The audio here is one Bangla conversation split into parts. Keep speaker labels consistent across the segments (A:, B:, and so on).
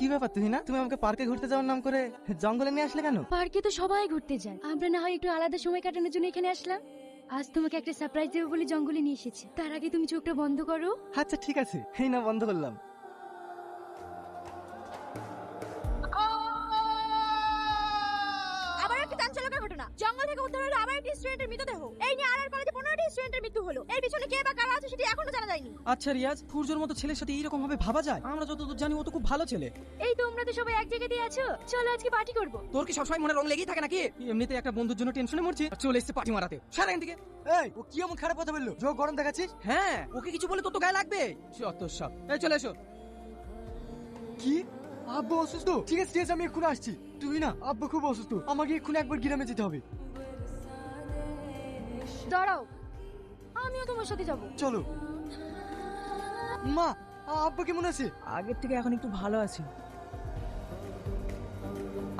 A: কি ব্যাপার তুই না, তুমি আমাকে পার্কে ঘুরতে যাওয়ার নাম করে জঙ্গলে নিয়ে আসলে কেন?
B: পার্কে তো সবাই ঘুরতে যায়, আমরা না হয় একটু আলাদা সময় কাটানোর জন্য এখানে আসলাম। আজ তোমাকে একটা সারপ্রাইজ দেবো বলে জঙ্গলে নিয়ে এসেছি, তার আগে তুমি চোখটা বন্ধ করো।
A: আচ্ছা ঠিক আছে, এই না বন্ধ করলাম।
B: আবার একটা চাঞ্চল্যকর ঘটনা, জঙ্গল থেকে উদ্ধার হলো আবার একটা স্টুডেন্টের মৃতদেহ। এই নিয়ে আর কলেজে 15টি স্টুডেন্টের মৃত্যু হলো। এর পিছনে কে বা কারা আছে সেটা এখনো জানা যায়নি।
C: আচ্ছা রিয়াজ, সূর্যের মতো ছেলের সাথে এইরকম ভাবে ভাবা যায়? আমরা যতদূর জানি ও তো খুব ভালো ছেলে।
B: এই তোমরা তো সবাই এক জায়গাতেই আছো, চলো আজকে পার্টি করব।
C: তোর কি সবসময় মনে রং লেগেই থাকে নাকি? এমনিতে একটা বন্ধুর জন্য টেনশনে মরছি, চলে এসেছে পার্টি মারাতে। সারা দিকে
A: এই ও কি এমন খারাপ কথা বললো? জো গরম দেখাচ্ছিস?
C: হ্যাঁ, ওকে কিছু বলে তোর তো গায়ে লাগবে। যত সব। এই চলে এসো।
A: কি আব্বু অসুস্থ? ঠিক আছে ঠিক আছে, আমি এক্ষুনি আসছি। তুই না, আব্বু খুব অসুস্থ, আমাকে এক্ষুনি একবার গ্রামে যেতে হবে।
B: দাঁড়াও, আমিও তোমার সাথে যাব।
A: চলো। মা, আব্বা কেমন আছে?
C: আগের থেকে এখন একটু ভালো আছি।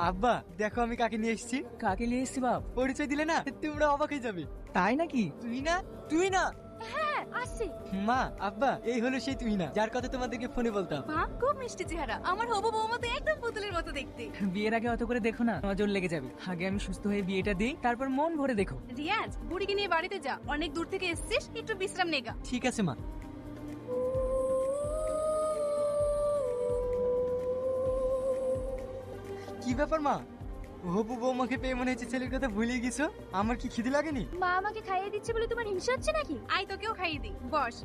A: আব্বা দেখো আমি কাকে নিয়ে এসেছি।
C: কাকে নিয়ে এসেছি বাপ?
A: পরিচয় দিলে না তোমরা অবাক হয়ে যাবে।
C: তাই নাকি?
A: তুই না, তুই না।
B: হ্যাঁ আসছি।
A: মা আব্বা, এই হলো সেই তুই না যার কথা তোমাদেরকে ফোনে বলতাম।
B: মা খুব মিষ্টি চেহারা, আমার হবু বৌমা তো একদম পুতুলের মতো দেখতে।
C: বিয়ের আগে অত করে দেখো না, নজর লেগে যাবে। আগে আমি সুস্থ হয়ে বিয়েটা দিই, তারপর মন ভরে দেখো।
B: রিয়াজ, বুড়িকে নিয়ে বাড়িতে যা, অনেক দূর থেকে এসেছিস, একটু বিশ্রাম নেগা।
A: ঠিক আছে মা। কি ব্যাপার মা, হবু বৌমাকে পেয়ে মনে হচ্ছে ছেলের কথা ভুলে গেছো। আমার কি খিদে লাগেনি?
B: মা আমাকে খাইয়ে দিচ্ছে বলে তোমার হিংসা হচ্ছে নাকি? আই তোকেও খাইয়ে দিই, বস।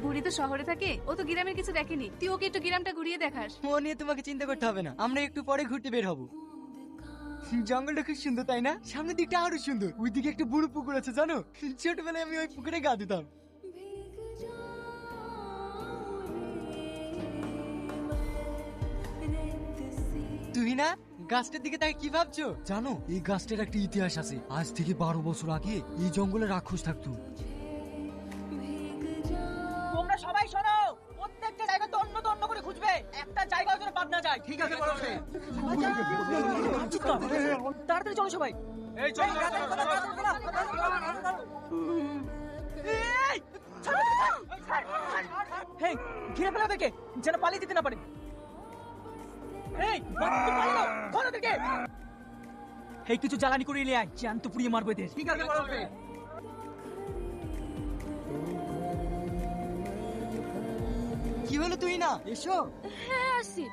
B: বুড়ি তো শহরে থাকে, ও তো গ্রামের কিছু দেখেনি, তুই ওকে একটু গ্রামটা ঘুরিয়ে দেখাস।
A: ও নিয়ে তোমাকে চিন্তা করতে হবে না, আমরা একটু পরে ঘুরতে বের হব। জঙ্গলটা খুব সুন্দর তাই না? সামনের দিকটা আরো সুন্দর, ওইদিকে একটা বুড়ো পুকুর আছে জানো, ছোটবেলায় আমি ওই পুকুরে গা দিতাম। তুই না, গাছটার দিকে তাকে কি ভাবছো? জানো এই গাছটার একটা ইতিহাস আছে। আজ থেকে 12 বছর আগে এই জঙ্গলে রাক্ষস থাকতো।
C: তোমরা সবাই শোনো, প্রত্যেকটা জায়গা তন্ন তন্ন করে খুঁজবে, একটা জায়গাও যেন বাদ না যায়। ঠিক আছে বলো। তাড়াতাড়ি চলো সবাই। এই চলো। হেই, ঘিরে ফেলো ওদেরকে, যেন পালিয়ে যেতে না পারে। এই ধরো ওদেরকে। এই কিছু জ্বালানি করে নিয়ে আয়, জ্যান্ত পুড়িয়ে মারবো এদের। ঠিক আছে বলো।
A: কি হলো তুই না? এসো।
B: হ্যাঁ আসছি।